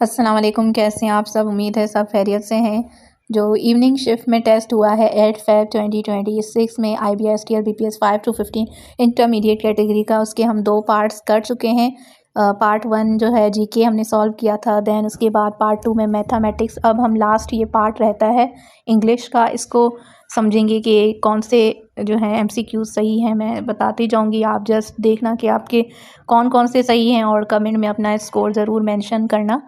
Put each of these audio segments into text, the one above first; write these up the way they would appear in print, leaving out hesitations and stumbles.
अस्सलाम वालेकुम, कैसे हैं आप सब। उम्मीद है सब खैरियत से हैं। जो इवनिंग शिफ्ट में टेस्ट हुआ है 8 Feb 2026 में IBSTR BPS 5 to 15 intermediate category का, उसके हम 2 पार्ट्स कर चुके हैं। पार्ट 1 जो है जीके हमने सॉल्व किया था, देन उसके बाद पार्ट 2 में मैथमेटिक्स। अब हम लास्ट ये पार्ट रहता है इंग्लिश का, इसको समझेंगे कि कौन से जो है MCQ सही हैं। मैं बताती जाऊंगी, आप जस्ट देखना कि आपके कौन कौन से सही हैं और कमेंट में अपना स्कोर ज़रूर मेंशन करना।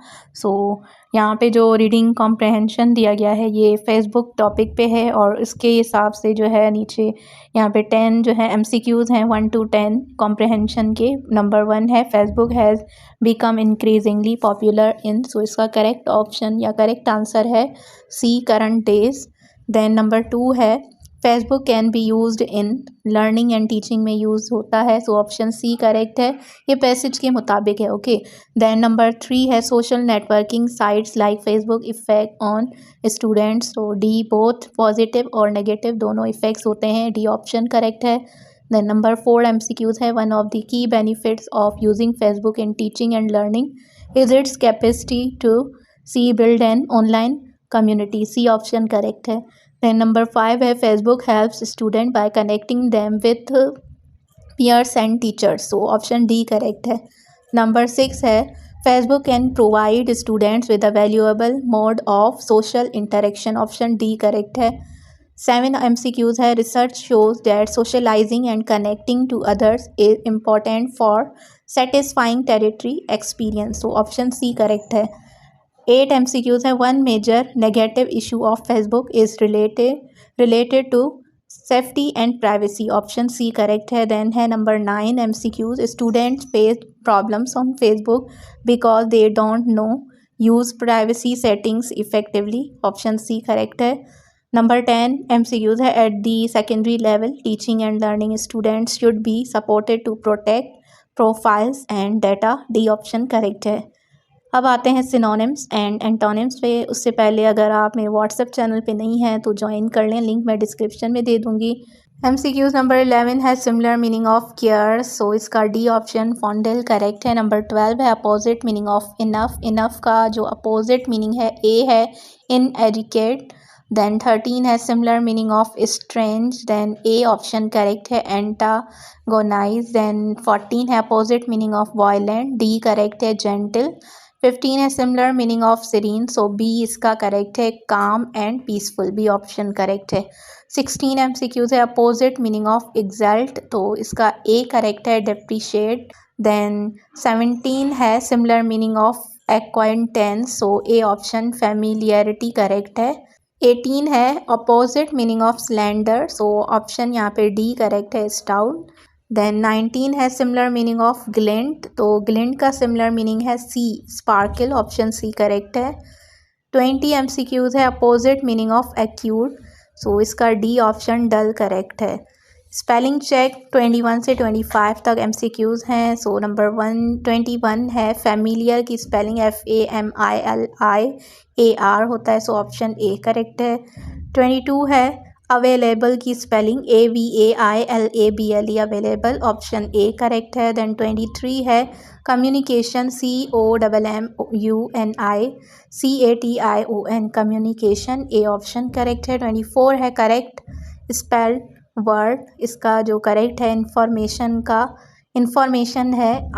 यहाँ पे जो रीडिंग कॉम्प्रहेंशन दिया गया है ये फेसबुक टॉपिक पे है और इसके हिसाब से जो है नीचे यहाँ पे 10 जो है MCQs हैं 1 to 10 कॉम्प्रहेंशन के। नंबर 1 है Facebook has become increasingly popular in, so इसका करेक्ट ऑप्शन या करेक्ट आंसर है C, current days. Then number 2 है Facebook can be used in learning and teaching में यूज़ होता है, सो ऑप्शन सी करेक्ट है, ये पैसेज के मुताबिक है। ओके, देन नंबर 3 है social networking sites like Facebook effect on students, तो डी बोथ पॉजिटिव और नेगेटिव दोनों इफेक्ट्स होते हैं, डी ऑप्शन करेक्ट है। देन नंबर 4 MCQs है one of the key benefits of using Facebook in teaching and learning is its capacity to see build an online community, C option correct है। Then number 5 है Facebook helps student by connecting them with peers and teachers, so option D correct है। Number 6 है Facebook can provide students with a valuable mode of social interaction, option D correct है। 7 MCQs है research shows that socialising and connecting to others is important for satisfying territory experience, so option C correct है। 8 MCQs है one major negative issue of Facebook is related to safety and privacy, option C correct है। Then है number 9 MCQs students face problems on Facebook because they don't know use privacy settings effectively, option C correct है। Number 10 MCQs है at the secondary level teaching and learning students should be supported to protect profiles and data, D option correct है। अब आते हैं synonyms and antonyms पे। उससे पहले अगर आप मेरे व्हाट्सएप चैनल पे नहीं हैं तो ज्वाइन कर लें, लिंक मैं डिस्क्रिप्शन में दे दूँगी। MCQs नंबर 11 है सिमिलर मीनिंग ऑफ केयर, सो इसका डी ऑप्शन फॉन्डल करेक्ट है। नंबर 12 है opposite meaning of enough, enough का जो अपोजिट मीनिंग है ए है इनएजुकेट। देन 13 है similar meaning of strange, then A option correct है एंटागोनाइज। देन 14 है opposite meaning of violent, D correct है जेंटल। 15 है similar meaning of serene, so B इसका करेक्ट है calm and peaceful, B option correct है। 16 MCQs है opposite meaning of exalt, तो इसका ए करेक्ट है डेप्रिशिएट। देन 17 है similar meaning of acquaintance, so A option familiarity correct है। 18 है opposite meaning of slender, so option यहाँ पे डी करेक्ट है स्टाउट। देन 19 है सिमिलर मीनिंग ऑफ ग्लिंट, तो ग्लिंट का सिमिलर मीनिंग है C sparkle, option C correct है। 20 MCQs है opposite meaning of acute, so इसका डी ऑप्शन डल करेक्ट है। स्पेलिंग चेक 21 से 25 तक MCQs हैं, सो नंबर 121 है फैमिलियर की स्पेलिंग FAMILIAR होता है, सो ऑप्शन ए करेक्ट है। 22 है अवेलेबल की spelling AVAILABLE available, option A correct है। देन 23 है कम्युनिकेशन COMMUNICATION कम्युनिकेशन, ए ऑप्शन करेक्ट है। 24 है करेक्ट स्पेल वर्ड, इसका जो करेक्ट है इंफॉर्मेशन का इंफॉर्मेशन है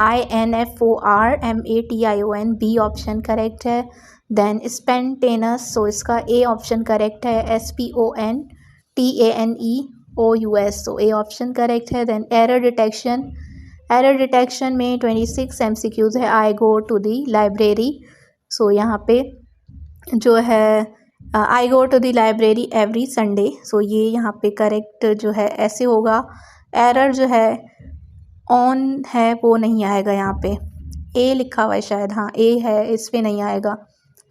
INFORMATION, बी ऑप्शन करेक्ट है। देन स्पेंटेनस, सो इसका ए ऑप्शन करेक्ट है SPONTANEOUS, so A option correct है। देन एरर डिटेक्शन में 26 MCQs है I go to the library, सो यहाँ पे जो है I go to the library every Sunday, so ये यहाँ पे करेक्ट जो है ऐसे होगा। एरर जो है ऑन है वो नहीं आएगा, यहाँ पे ए लिखा हुआ है शायद, हाँ ए है, इस पे नहीं आएगा।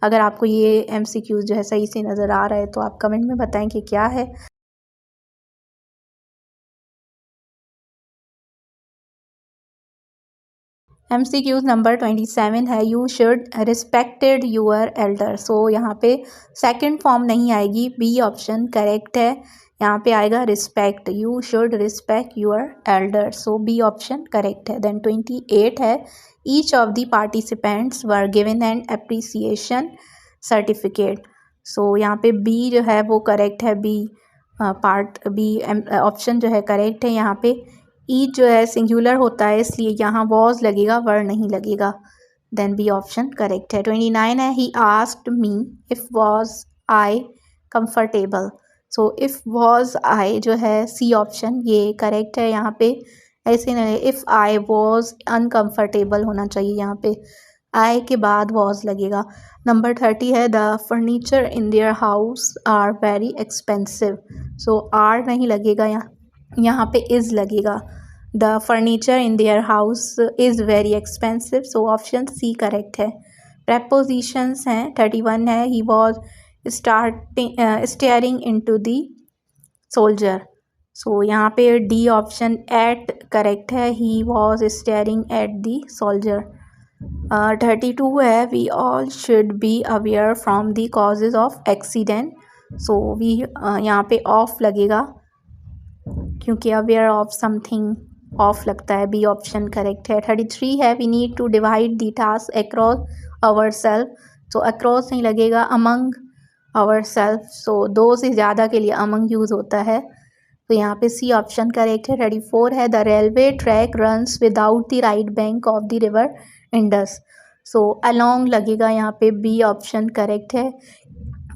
अगर आपको ये MCQs जो है सही से नज़र आ रहा है तो आप कमेंट में बताएं कि क्या है। MCQs नंबर 27 है you should respected your elder, so यहाँ पे सेकंड फॉर्म नहीं आएगी, बी ऑप्शन करेक्ट है। यहाँ पे आएगा respect, you should respect your elder, so B option correct है। देन 28 है each of the participants were given an appreciation certificate. So यहाँ पे बी जो है वो करेक्ट है, बी पार्ट बी ऑप्शन जो है करेक्ट है। यहाँ पे ईच जो है सिंगुलर होता है इसलिए यहाँ वॉज लगेगा, वर नहीं लगेगा। देन बी ऑप्शन करेक्ट है। 29 है, he asked me if was I comfortable. So if was I जो है सी ऑप्शन ये करेक्ट है। यहाँ पे ऐसे नहीं, इफ़ आई वॉज अनकम्फर्टेबल होना चाहिए, यहाँ पे आई के बाद वॉज लगेगा। नंबर 30 है, the furniture in their house are very expensive. So are नहीं लगेगा, यहाँ पे इज़ लगेगा। The furniture in their house is very expensive. So option C correct है। प्रेपोजिशंस हैं, 31 है, he was staring into the soldier. So यहाँ पे डी ऑप्शन एट करेक्ट है, he was staring at the soldier. 32 है, we all should be aware from the causes of accident. So we यहाँ पे of लगेगा क्योंकि अवेयर ऑफ समथिंग ऑफ लगता है, बी ऑप्शन करेक्ट है। 33 है, we need to divide the task across our self. तो अक्रॉस नहीं लगेगा, अमंग आवर सेल्फ। सो दो से ज़्यादा के लिए अमंग यूज़ होता है, तो यहाँ पे सी ऑप्शन करेक्ट है। 34 है, the railway track runs without the right bank of the river Indus. So along लगेगा, यहाँ पे बी ऑप्शन करेक्ट है।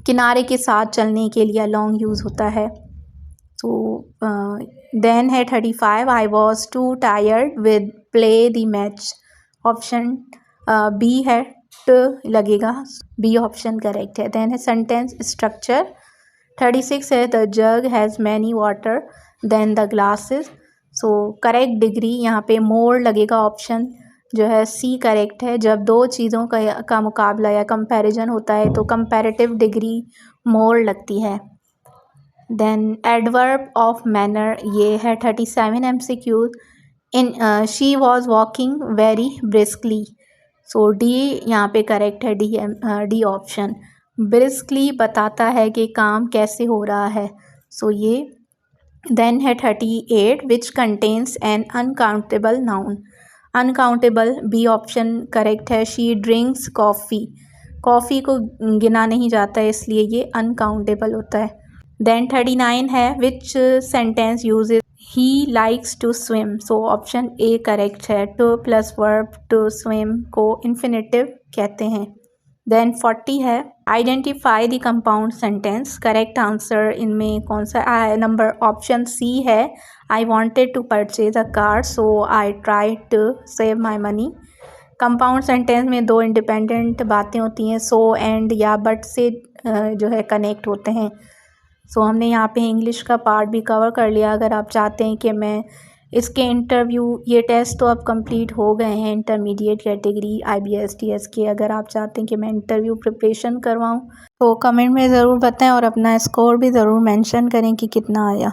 किनारे के साथ चलने के लिए अलोंग यूज़ होता है। सो देन है 35, I was too tired with play the match. Option B है, ट लगेगा, बी ऑप्शन करेक्ट है। देन है सेंटेंस स्ट्रक्चर। 36 है, the jug has many water than the glasses. So correct degree यहाँ पे मोर लगेगा, ऑप्शन जो है सी करेक्ट है। जब दो चीज़ों का मुकाबला या कंपैरिजन होता है तो कंपैरेटिव डिग्री मोर लगती है। देन एडवर्ब ऑफ मैनर ये है 37 MCQ। In she was walking very briskly. So D यहाँ पे करेक्ट है, डी ऑप्शन। ब्रिस्कली बताता है कि काम कैसे हो रहा है, सो ये। देन है 38, which contains an uncountable noun. Uncountable B option correct है। शी ड्रिंक्स कॉफ़ी, कॉफ़ी को गिना नहीं जाता है इसलिए ये अनकाउंटेबल होता है। देन 39 है, which sentence uses he likes to swim. So option A correct है। To plus verb to swim को इन्फिनेटिव कहते हैं। देन 40 है, identify the compound sentence. Correct answer इनमें कौन सा नंबर ऑप्शन सी है। I wanted to purchase a car so I try to save my money. Compound sentence में दो इंडिपेंडेंट बातें होती हैं, सो एंड या बट से जो है कनेक्ट होते हैं। सो हमने यहाँ पे इंग्लिश का पार्ट भी कवर कर लिया। अगर आप चाहते हैं कि मैं इसके इंटरव्यू, ये टेस्ट तो अब कंप्लीट हो गए हैं इंटरमीडिएट कैटेगरी IBSTS के, अगर आप चाहते हैं कि मैं इंटरव्यू प्रिपरेशन करवाऊँ तो कमेंट में ज़रूर बताएं और अपना स्कोर भी ज़रूर मेंशन करें कि कितना आया।